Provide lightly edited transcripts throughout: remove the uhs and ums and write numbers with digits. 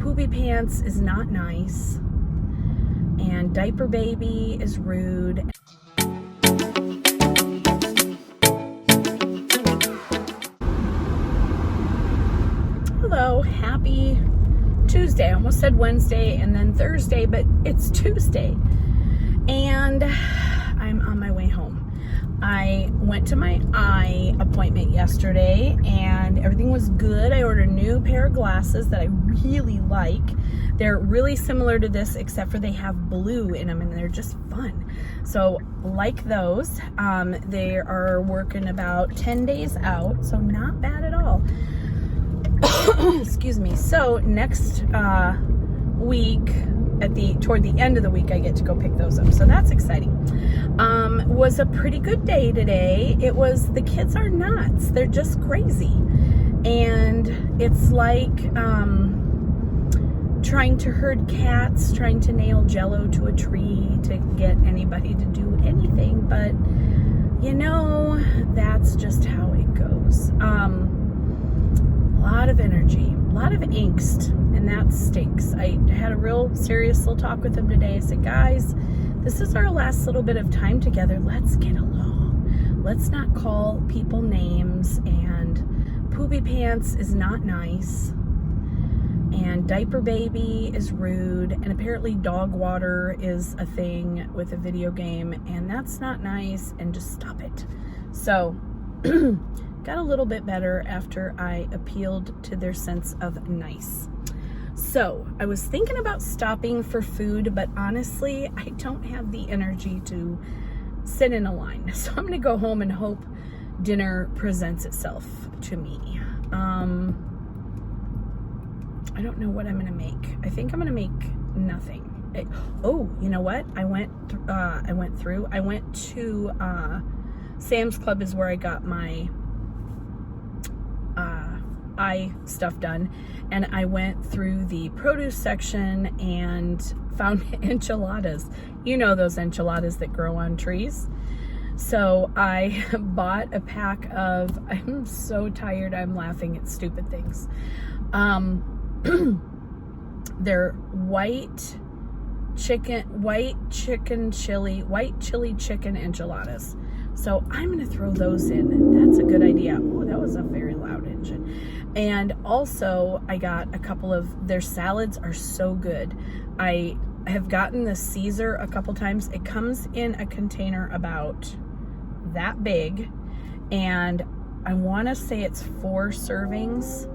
poopy pants is not nice, and diaper baby is rude. Hello, happy Tuesday. I almost said Wednesday and then Thursday, but it's Tuesday. And I'm on my way home. I went to my eye appointment yesterday and everything was good. I ordered a new pair of glasses that I really like. They're really similar to this except for they have blue in them and they're just fun. So like those, they are working about 10 days out, so not bad at all. Excuse me. So next week, toward the end of the week, I get to go pick those up. So that's exciting. Was a pretty good day today. The kids are nuts. They're just crazy. And it's like trying to herd cats, trying to nail Jell-O to a tree to get anybody to do anything. But, you know, that's just how it goes. A lot of energy, a lot of angst, and that stinks. I had a real serious little talk with him today. I said, guys, this is our last little bit of time together. Let's get along. Let's not call people names, and poopy pants is not nice, and diaper baby is rude, and apparently dog water is a thing with a video game, and that's not nice, and just stop it. So got a little bit better after I appealed to their sense of nice. So I was thinking about stopping for food, but honestly, I don't have the energy to sit in a line. So I'm gonna go home and hope dinner presents itself to me. I don't know what I'm gonna make. I think I'm gonna make nothing. Oh, you know what? I went to Sam's Club is where I got my eye stuff done, and I went through the produce section and found enchiladas. You know those enchiladas that grow on trees. So I bought a pack of, I'm so tired, I'm laughing at stupid things. They're white chili chicken enchiladas. So I'm going to throw those in. That's a good idea. Oh, that was a very loud engine. And also I got a couple of their salads are so good. I have gotten the Caesar a couple times. It comes in a container about that big, and I want to say it's 4 servings,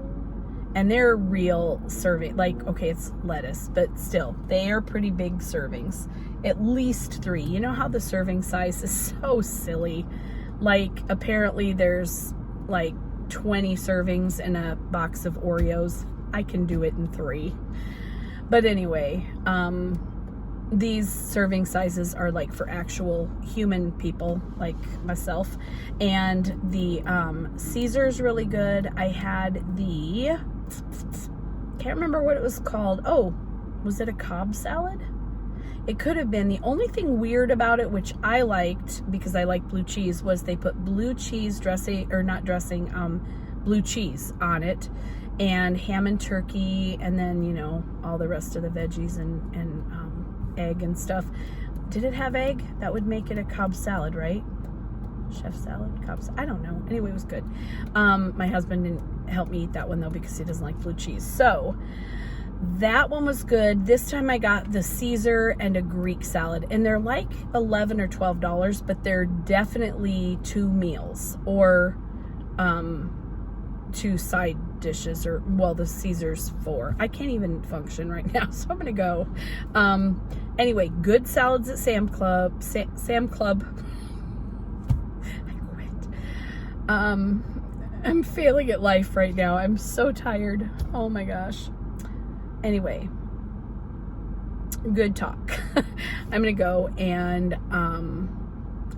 and they're real serving. Like, okay, it's lettuce, but still, they are pretty big servings. At least 3. You know how the serving size is so silly? Like, apparently there's like 20 servings in a box of Oreos. I can do it in 3. But anyway, these serving sizes are like for actual human people like myself. And the Caesar's really good. I had the, can't remember what it was called. Oh, was it a Cobb salad? It could have been. The only thing weird about it, which I liked because I like blue cheese, was they put blue cheese dressing, or not dressing, blue cheese on it, and ham and turkey, and then, you know, all the rest of the veggies and egg and stuff. Did it have egg? That would make it a Cobb salad, right? Chef salad, Cobb salad, I don't know. Anyway, it was good. My husband didn't help me eat that one though because he doesn't like blue cheese. So that one was good. This time I got the Caesar and a Greek salad, and they're like $11 or $12, but they're definitely 2 meals, or 2 side dishes, or, well, the Caesar's 4. I can't even function right now, so I'm gonna go. Anyway, good salads at Sam Club. Sam Club. I quit. I'm failing at life right now. I'm so tired. Oh my gosh. Anyway, good talk. I'm gonna go, and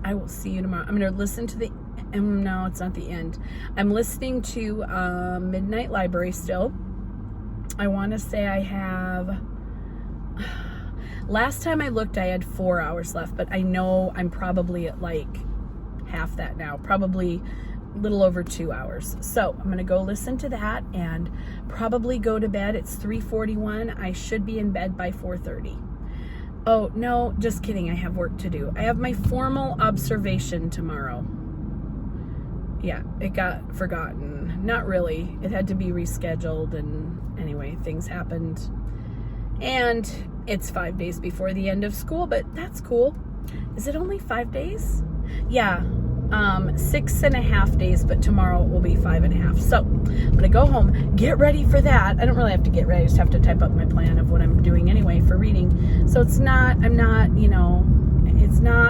I will see you tomorrow. I'm gonna listen to the no, it's not the end. I'm listening to Midnight Library still. I want to say I have, last time I looked I had 4 hours left, but I know I'm probably at like half that now, probably little over 2 hours. So I'm gonna go listen to that and probably go to bed. It's 3:41. I should be in bed by 4:30. Oh, no, just kidding. I have work to do. I have my formal observation tomorrow. Yeah, it got forgotten. Not really. It had to be rescheduled, and anyway, things happened. And it's 5 days before the end of school, but that's cool. Is it only 5 days? Yeah, 6.5 days, but tomorrow it will be 5.5. So I'm gonna go home, get ready for that. I don't really have to get ready. I just have to type up my plan of what I'm doing anyway for reading. So it's not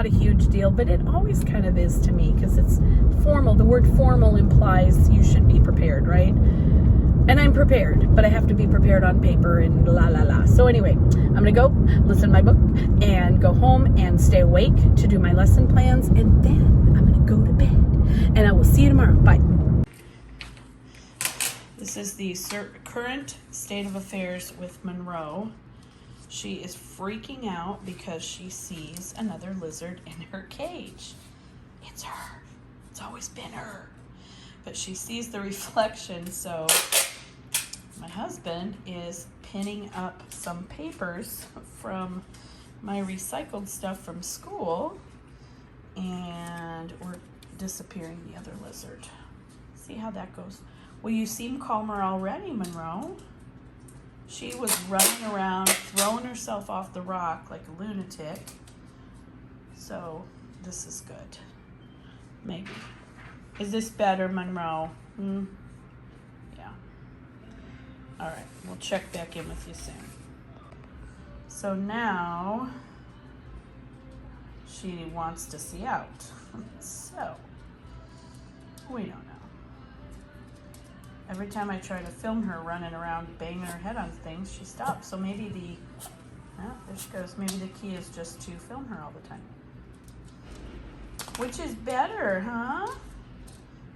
a huge deal, but it always kind of is to me because it's formal. The word formal implies you should be prepared, right? And I'm prepared, but I have to be prepared on paper and la la la. So anyway, I'm gonna go listen to my book and go home and stay awake to do my lesson plans, and then I'm gonna go to bed. And I will see you tomorrow. Bye. This is the current state of affairs with Monroe. She is freaking out because she sees another lizard in her cage. It's her. It's always been her. But she sees the reflection, so my husband is pinning up some papers from my recycled stuff from school, and we're disappearing the other lizard. See how that goes. Well, you seem calmer already, Monroe. She was running around, throwing herself off the rock like a lunatic. So this is good. Maybe. Is this better, Monroe? Yeah. All right, we'll check back in with you soon. So now she wants to see out. So we don't know. Every time I try to film her running around banging her head on things, she stops. So maybe there she goes. Maybe the key is just to film her all the time. Which is better, huh?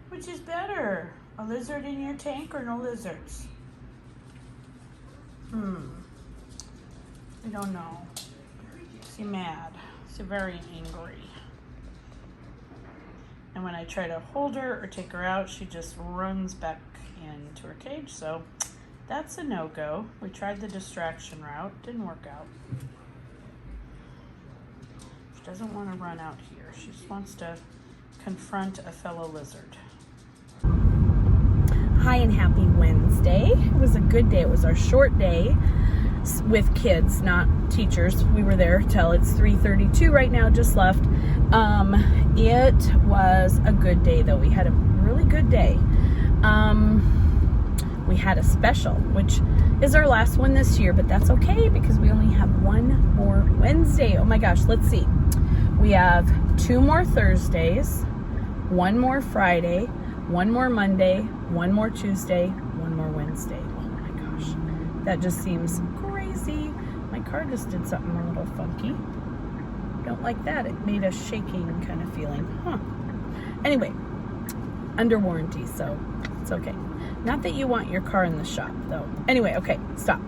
Which is better? A lizard in your tank or no lizards? I don't know. She's mad. She's very angry. And when I try to hold her or take her out, she just runs back into her cage. So that's a no-go. We tried the distraction route. Didn't work out. She doesn't want to run out here. She just wants to confront a fellow lizard. Hi and happy Wednesday. It was a good day. It was our short day with kids, not teachers. We were there till it's 3:32 right now, just left. It was a good day though. We had a really good day. We had a special, which is our last one this year, but that's okay because we only have one more Wednesday. Oh my gosh, let's see. We have 2 more Thursdays, 1 more Friday, 1 more Monday, 1 more Tuesday, 1 more Wednesday. Oh my gosh, that just seems crazy. My car just did something a little funky. Don't like that. It made a shaking kind of feeling. Anyway, under warranty, so it's okay. Not that you want your car in the shop, though. Anyway, okay, stop.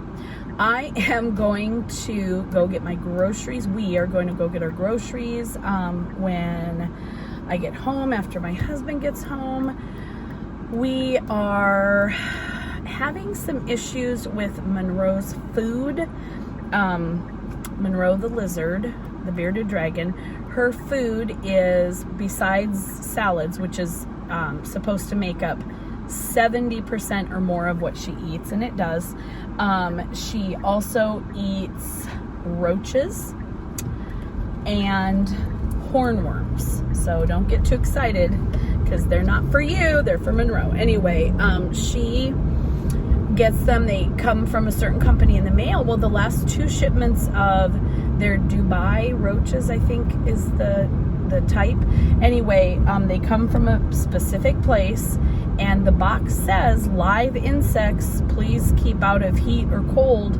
I am going to go get my groceries. We are going to go get our groceries when I get home, after my husband gets home. We are having some issues with Monroe's food. Monroe the lizard, the bearded dragon, her food is, besides salads, which is supposed to make up 70% or more of what she eats, and it does. She also eats roaches and hornworms. So don't get too excited because they're not for you, they're for Monroe. Anyway, she gets them, they come from a certain company in the mail. Well, the last 2 shipments of their Dubai roaches, I think is the type. Anyway, they come from a specific place, and the box says live insects, please keep out of heat or cold.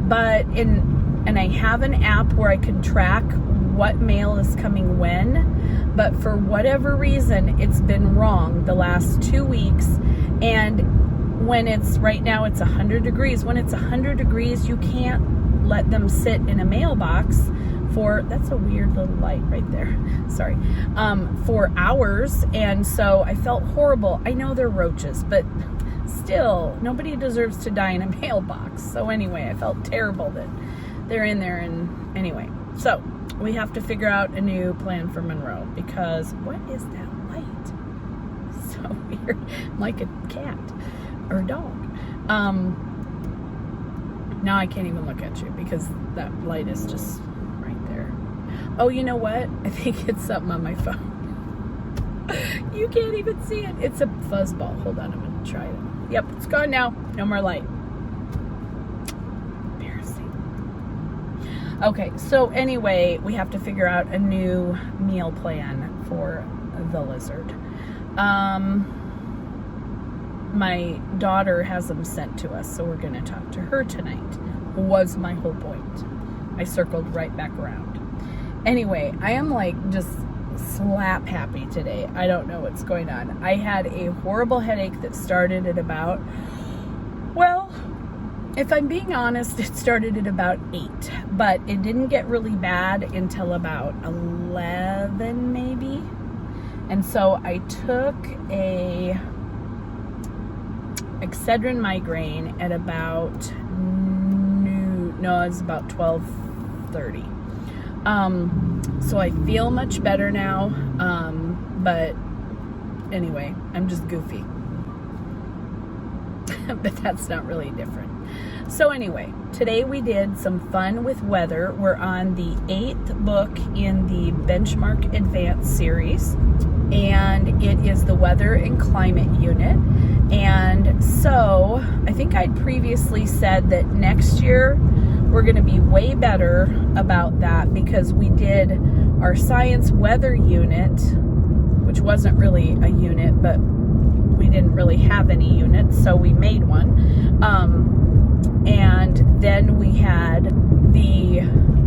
But and I have an app where I can track what mail is coming when, but for whatever reason it's been wrong the last 2 weeks. And when it's right now it's 100 degrees, when it's 100 degrees you can't let them sit in a mailbox that's a weird little light right there. Sorry. For hours. And so I felt horrible. I know they're roaches, but still, nobody deserves to die in a mailbox. So anyway, I felt terrible that they're in there. And anyway, so we have to figure out a new plan for Monroe, because what is that light? So weird. I'm like a cat or a dog. Now I can't even look at you because that light is just right there. Oh, you know what? I think it's something on my phone. You can't even see it. It's a fuzzball. Hold on, I'm gonna try it. Yep, it's gone now. No more light. Embarrassing. Okay, so anyway, we have to figure out a new meal plan for the lizard. My daughter has them sent to us, so we're going to talk to her tonight, was my whole point. I circled right back around. Anyway, I am like just slap happy today. I don't know what's going on. I had a horrible headache that started at about, well, if I'm being honest, it started at about 8, but it didn't get really bad until about 11 maybe. And so I took a Excedrin migraine at about noon. No, it's about 12:30. So I feel much better now. But anyway, I'm just goofy. But that's not really different. So anyway, today we did some fun with weather. We're on the 8th book in the Benchmark Advanced series, and it is the Weather and Climate Unit. And so I think I'd previously said that next year we're going to be way better about that, because we did our science weather unit, which wasn't really a unit, but we didn't really have any units, so we made one. And then we had the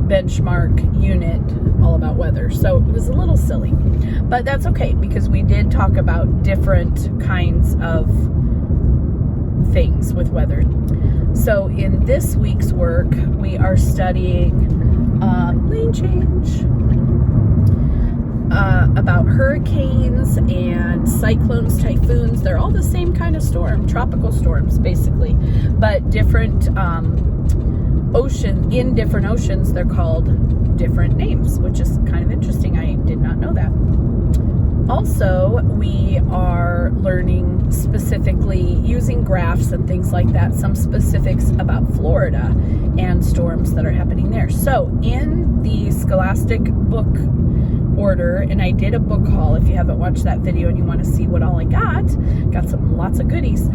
benchmark unit all about weather. So it was a little silly, but that's okay, because we did talk about different kinds of things with weather. So in this week's work, we are studying lane change, about hurricanes and cyclones, typhoons. They're all the same kind of storm, tropical storms basically, but different in different oceans, they're called different names, which is kind of interesting. I did not know that. Also, we are learning specifically using graphs and things like that, some specifics about Florida and storms that are happening there. So in the Scholastic book order, and I did a book haul. If you haven't watched that video and you want to see what all I got lots of goodies.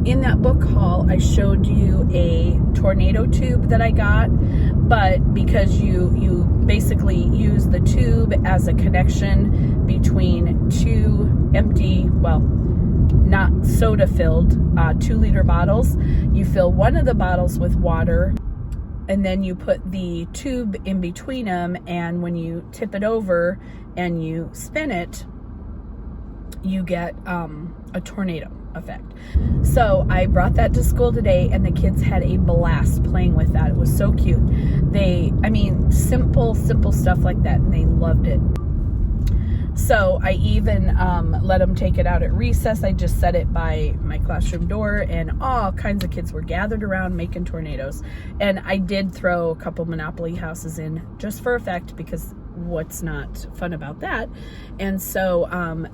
In that book haul, I showed you a tornado tube that I got, but because you basically use the tube as a connection between two empty, well, not soda-filled 2-liter bottles. You fill one of the bottles with water, and then you put the tube in between them, and when you tip it over and you spin it, you get a tornado effect. So I brought that to school today, and the kids had a blast playing with that. It was so cute. Simple stuff like that, and they loved it. So I even let them take it out at recess. I just set it by my classroom door, and all kinds of kids were gathered around making tornadoes. And I did throw a couple Monopoly houses in just for effect, because what's not fun about that? And so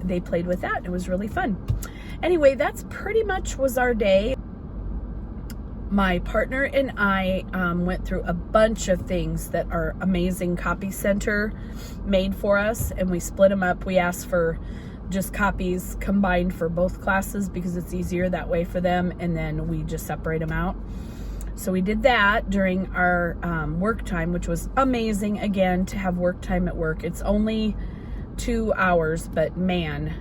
they played with that. It was really fun. Anyway, that's pretty much was our day. My partner and I went through a bunch of things that our amazing copy center made for us, and we split them up. We asked for just copies combined for both classes because it's easier that way for them, and then we just separate them out. So we did that during our work time, which was amazing, again, to have work time at work. It's only 2 hours, but man,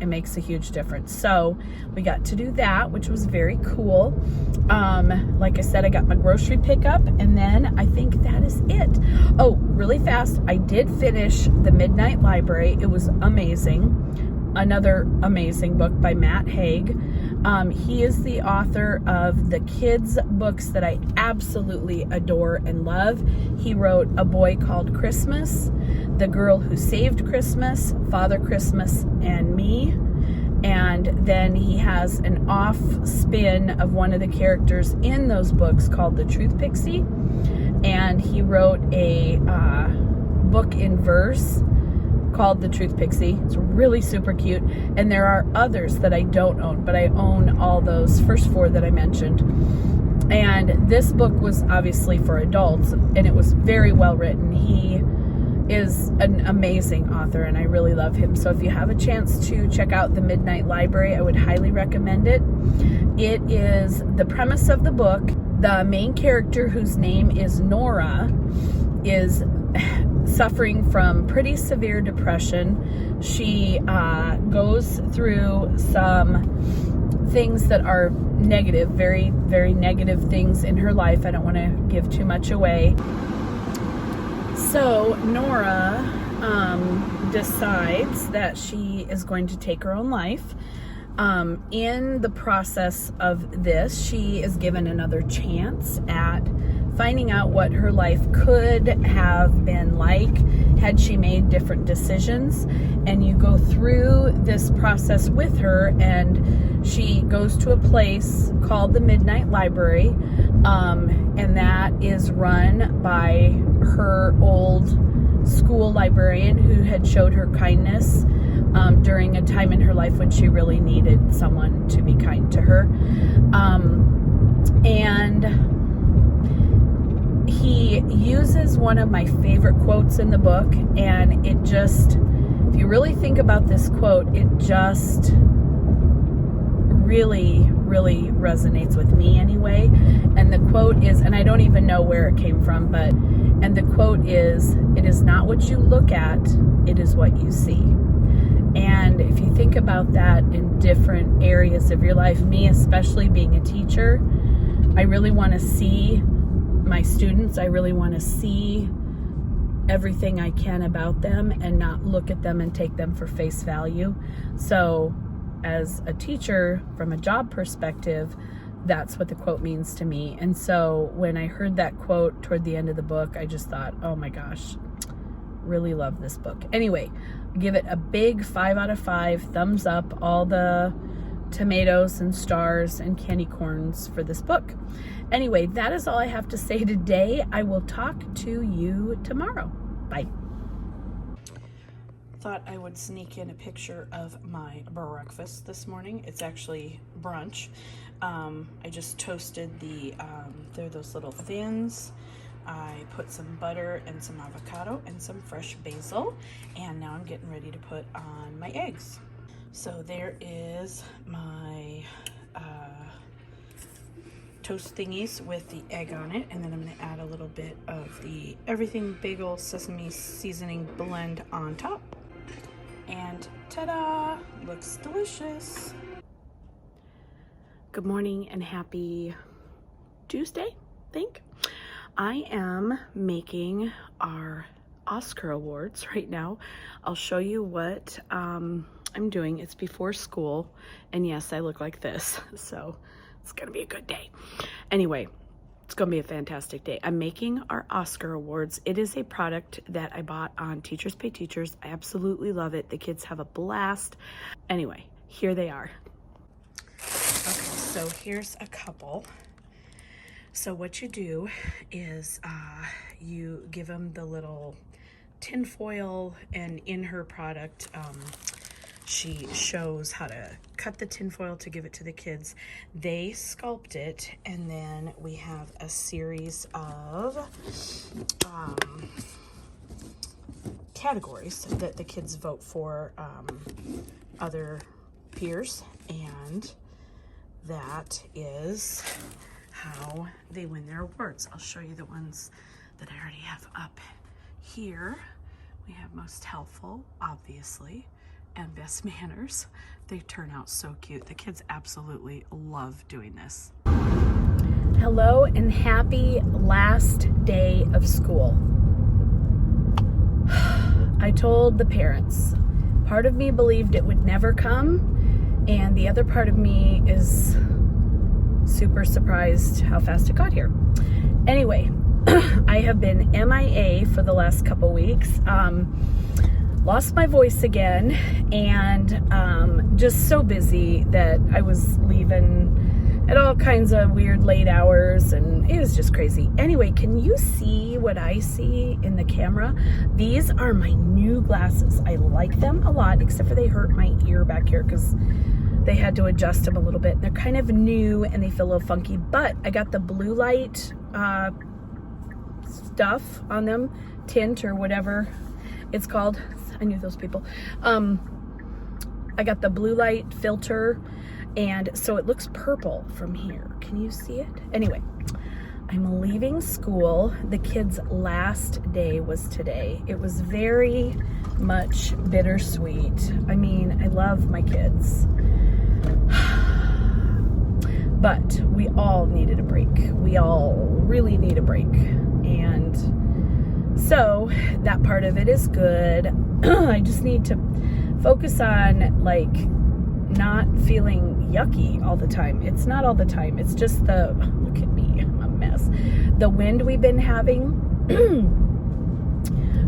it makes a huge difference. So we got to do that, which was very cool. Like I said, I got my grocery pickup, and then I think that is it. Oh, really fast, I did finish the Midnight Library. It was amazing. another amazing book by Matt Haig. He is the author of the kids' books that I absolutely adore and love. He wrote A Boy Called Christmas, The Girl Who Saved Christmas, Father Christmas, and Me. And then he has an off spin of one of the characters in those books called The Truth Pixie. And he wrote a book in verse called The Truth Pixie. It's really super cute. And there are others that I don't own, but I own all those first 4 that I mentioned. And this book was obviously for adults, and it was very well written. He is an amazing author, and I really love him. So if you have a chance to check out The Midnight Library, I would highly recommend it. It is the premise of the book. The main character, whose name is Nora, is suffering from pretty severe depression. She goes through some things that are negative, very, very negative things in her life. I don't want to give too much away. So Nora decides that she is going to take her own life. In the process of this, she is given another chance at finding out what her life could have been like had she made different decisions. And you go through this process with her, and she goes to a place called the Midnight Library, and that is run by her old school librarian who had showed her kindness during a time in her life when she really needed someone to be kind to her. And he uses one of my favorite quotes in the book, and it just, if you really think about this quote, it just really, really resonates with me anyway. And the quote is, and I don't even know where it came from, and the quote is, "It is not what you look at, it is what you see." And if you think about that in different areas of your life, me especially being a teacher, I really want to see my students. I really want to see everything I can about them and not look at them and take them for face value. So as a teacher, from a job perspective, that's what the quote means to me. And so when I heard that quote toward the end of the book, I just thought, oh my gosh, really love this book. Anyway, give it a big 5 out of 5, thumbs up, all the tomatoes and stars and candy corns for this book. Anyway, that is all I have to say today. I will talk to you tomorrow. Bye. Thought I would sneak in a picture of my breakfast this morning. It's actually brunch. I just toasted they're those little thins. I put some butter and some avocado and some fresh basil, and now I'm getting ready to put on my eggs. So there is my toast thingies with the egg on it, and then I'm going to add a little bit of the Everything Bagel Sesame Seasoning blend on top. And ta-da! Looks delicious. Good morning and happy Tuesday, I think. I am making our Oscar Awards right now. I'll show you what I'm doing. It's before school, and yes, I look like this, so it's gonna be a good day. Anyway, it's gonna be a fantastic day. I'm making our Oscar Awards. It is a product that I bought on Teachers Pay Teachers. I absolutely love it. The kids have a blast. Anyway, here they are. Okay, so here's a couple. So what you do is you give them the little tin foil, and in her product, she shows how to cut the tin foil to give it to the kids. They sculpt it, and then we have a series of categories that the kids vote for other peers, and that is how they win their awards. I'll show you the ones that I already have up here. We have Most Helpful, obviously, and Best Manners. They turn out so cute. The kids absolutely love doing this. Hello and happy last day of school. I told the parents, Part of me believed it would never come, and the other part of me is super surprised how fast it got here. Anyway, I have been MIA for the last couple weeks. Lost my voice again, and just so busy that I was leaving at all kinds of weird late hours, and it was just crazy. Anyway, can you see what I see in the camera? These are my new glasses. I like them a lot, except for they hurt my ear back here because they had to adjust them a little bit. They're kind of new and they feel a little funky, but I got the blue light stuff on them, tint or whatever it's called. I knew those people. I got the blue light filter, and so it looks purple from here. Can you see it? Anyway, I'm leaving school. The kids' last day was today. It was very much bittersweet. I mean, I love my kids, but we all needed a break. We all really need a break. And so that part of it is good. I just need to focus on like not feeling yucky all the time. It's not all the time. It's just look at me, I'm a mess. The wind we've been having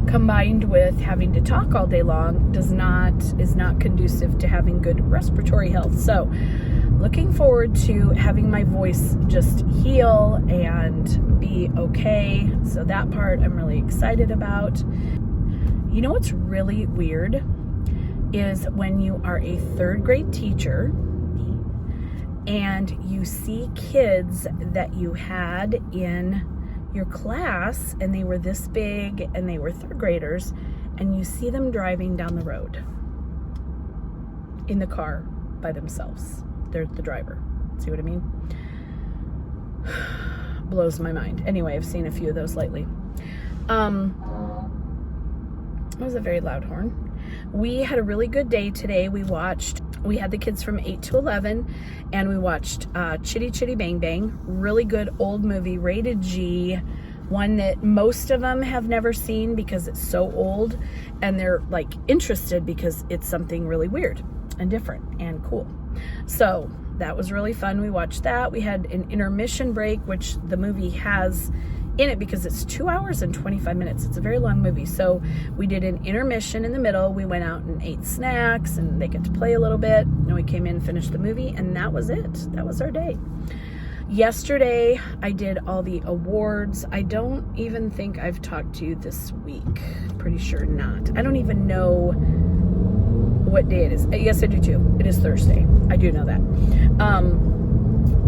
combined with having to talk all day long is not conducive to having good respiratory health. So looking forward to having my voice just heal and be okay. So that part I'm really excited about. You know what's really weird is when you are a third grade teacher and you see kids that you had in your class and they were this big and they were third graders, and you see them driving down the road in the car by themselves. They're the driver. See what I mean? Blows my mind. Anyway, I've seen a few of those lately. That was a very loud horn. We had a really good day today. We had the kids from 8 to 11, and we watched Chitty Chitty Bang Bang. Really good old movie, rated G, one that most of them have never seen because it's so old, and they're like interested because it's something really weird and different and cool. So that was really fun. We watched that. We had an intermission break, which the movie has in it because it's 2 hours and 25 minutes. It's a very long movie. So we did an intermission in the middle. We went out and ate snacks, and they get to play a little bit. And we came in, finished the movie, and that was it. That was our day. Yesterday, I did all the awards. I don't even think I've talked to you this week. Pretty sure not. I don't even know what day it is. Yes, I do too. It is Thursday. I do know that.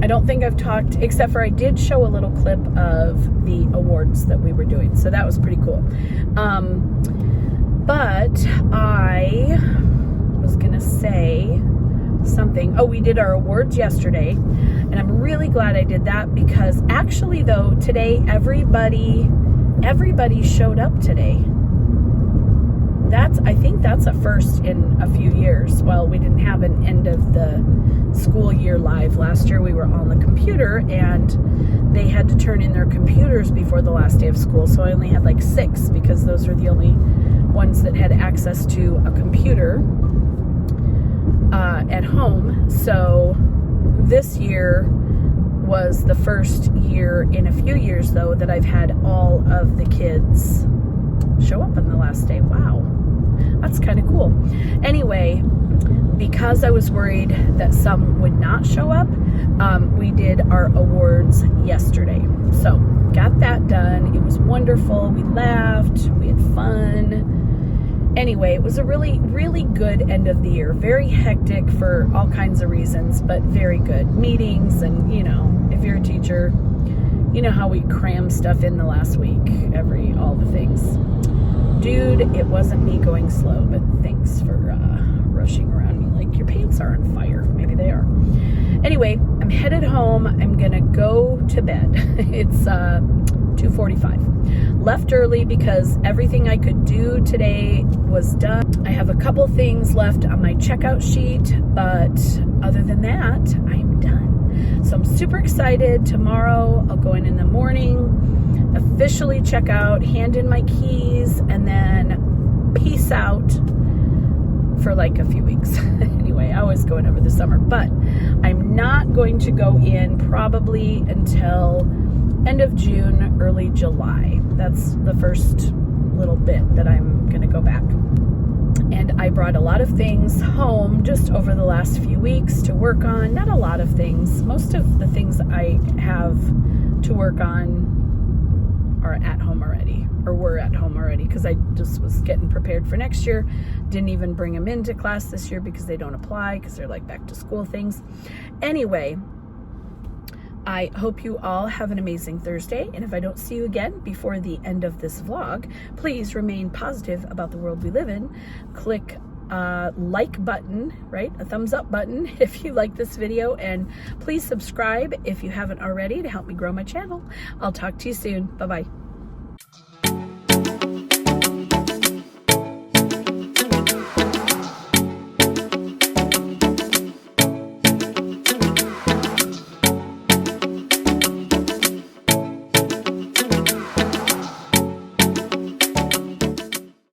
I don't think I've talked, except for I did show a little clip of the awards that we were doing. So that was pretty cool. But I was going to say something. Oh, we did our awards yesterday. And I'm really glad I did that because actually, though, today everybody showed up today. I think that's a first in a few years. Well, we didn't have an end of the school year live. Last year we were on the computer and they had to turn in their computers before the last day of school. So I only had like 6 because those are the only ones that had access to a computer at home. So this year was the first year in a few years, though, that I've had all of the kids show up on the last day. Wow. That's kind of cool. Anyway, because I was worried that some would not show up, we did our awards yesterday. So got that done. It was wonderful. We laughed. We had fun. Anyway, it was a really, really good end of the year. Very hectic for all kinds of reasons, but very good. Meetings and, you know, if you're a teacher, you know how we cram stuff in the last week, all the things. Dude, it wasn't me going slow, but thanks for rushing around me like your pants are on fire. Maybe they are. Anyway, I'm headed home. I'm gonna go to bed. It's 2:45. Left early because everything I could do today was done. I have a couple things left on my checkout sheet, but other than that, I'm done. So I'm super excited. Tomorrow I'll go in the morning, officially check out, hand in my keys, and then peace out for like a few weeks. Anyway, I was going over the summer, but I'm not going to go in probably until end of June, early July. That's the first little bit that I'm going to go back. And I brought a lot of things home just over the last few weeks to work on. Not a lot of things. Most of the things I have to work on are at home already, or were at home already, because I just was getting prepared for next year. Didn't even bring them into class this year because they don't apply, because they're like back to school things. Anyway, I hope you all have an amazing Thursday, and if I don't see you again before the end of this vlog, please remain positive about the world we live in. Click like button, right? A thumbs up button if you like this video, and please subscribe if you haven't already to help me grow my channel. I'll talk to you soon. Bye-bye.